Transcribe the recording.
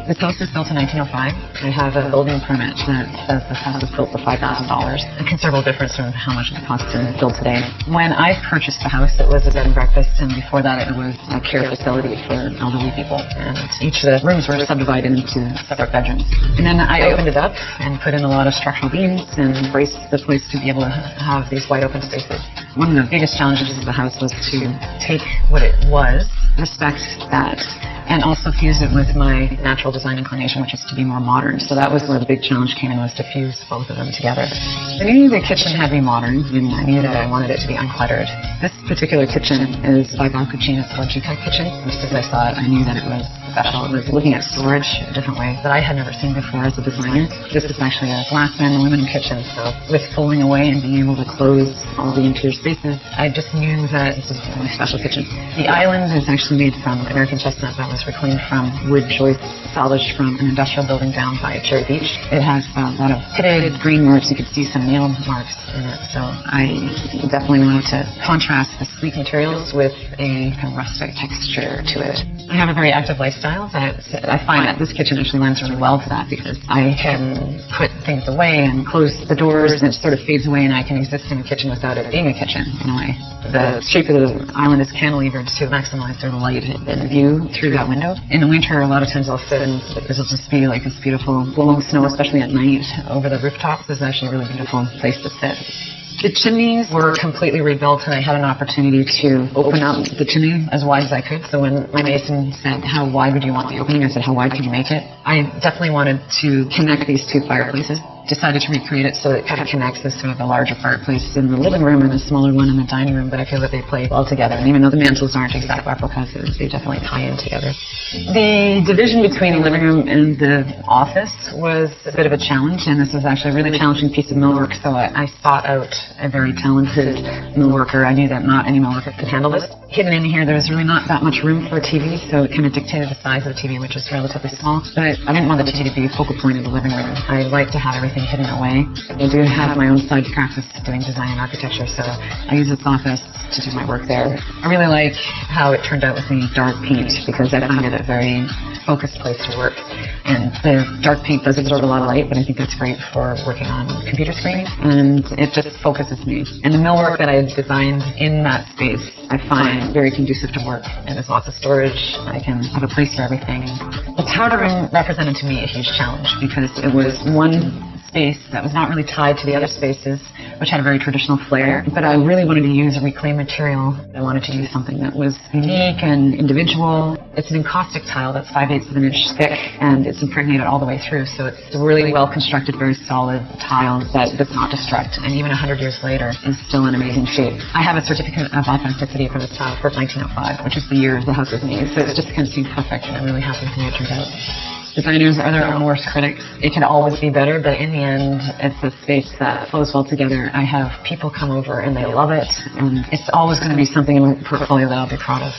This house was built in 1905. I have a building permit that says this house was built for $5,000. A considerable difference from how much it costs to build today. When I purchased the house, it was a bed and breakfast, and before that it was a care facility for elderly people. And each of the rooms were subdivided into separate bedrooms. And then I opened it up and put in a lot of structural beams and braced the place to be able to have these wide open spaces. One of the biggest challenges of the house was to take what it was, respect that, and also fuse it with my natural design inclination, which is to be more modern. So that was where the big challenge came in, was to fuse both of them together. I knew the kitchen had to be modern, and I knew that I wanted it to be uncluttered. This particular kitchen is by Bob Cucina's logi-type kitchen. Just as I saw it, I knew that it was special. It was looking at storage a different way that I had never seen before as a designer. This is actually a glass and aluminum kitchen, so with folding away and being able to close all the interior spaces, I just knew that this was a really special kitchen. The island is actually made from American chestnut that was reclaimed from wood joists salvaged from an industrial building down by Cherry Beach. It has a lot of pitted green marks. You could see some nail marks in it, so I definitely wanted to contrast the sleek materials with a kind of rustic texture to it. I have a very active lifestyle that I find that this kitchen actually lends really well to that, because I can put things away and close the doors and it sort of fades away, and I can exist in a kitchen without it being a kitchen in a way. The shape of the island is cantilevered to maximize their light and view through that window. In the winter, a lot of times I'll sit and it'll just be like this beautiful blowing snow, especially at night over the rooftops. It's actually a really beautiful place to sit. The chimneys were completely rebuilt, and I had an opportunity to open up the chimney as wide as I could. So when my mason said, how wide would you want the opening, I said, how wide could you make it? I definitely wanted to connect these two fireplaces. Decided to recreate it so it kind of connects this sort of a larger fireplace in the living room and a smaller one in the dining room, but I feel that they play well together. And even though the mantels aren't exact replicas, they definitely tie in together. The division between the living room and the office was a bit of a challenge, and this was actually a really challenging piece of millwork, so I sought out a very talented millworker. I knew that not any millworker could handle this. Hidden in here, there was really not that much room for a TV, so it kind of dictated the size of the TV, which is relatively small. But I didn't want the TV to be a focal point of the living room. I like to have everything hidden away. I do have my own side practice doing design and architecture, so I use this office to do my work there. I really like how it turned out with the dark paint, because I find it a very focused place to work. And the dark paint does absorb a lot of light, but I think that's great for working on computer screens, and it just focuses me. And the millwork that I designed in that space, I find very conducive to work, and there's lots of storage. I can have a place for everything. The powder room represented to me a huge challenge, because it was one space that was not really tied to the other spaces, which had a very traditional flair, but I really wanted to use a reclaimed material. I wanted to use something that was unique and individual. It's an encaustic tile that's 5/8 of an inch thick, and it's impregnated all the way through, so it's a really well-constructed, very solid tile that does not destruct, and even 100 years later is still in amazing shape. I have a certificate of authenticity for this tile for 1905, which is the year the house was made, so it's just kind of seemed perfect, and I'm really happy with the way it turned out. Designers are their own worst critics. It can always be better, but in the end, it's a space that flows well together. I have people come over and they love it, and it's always going to be something in my portfolio that I'll be proud of.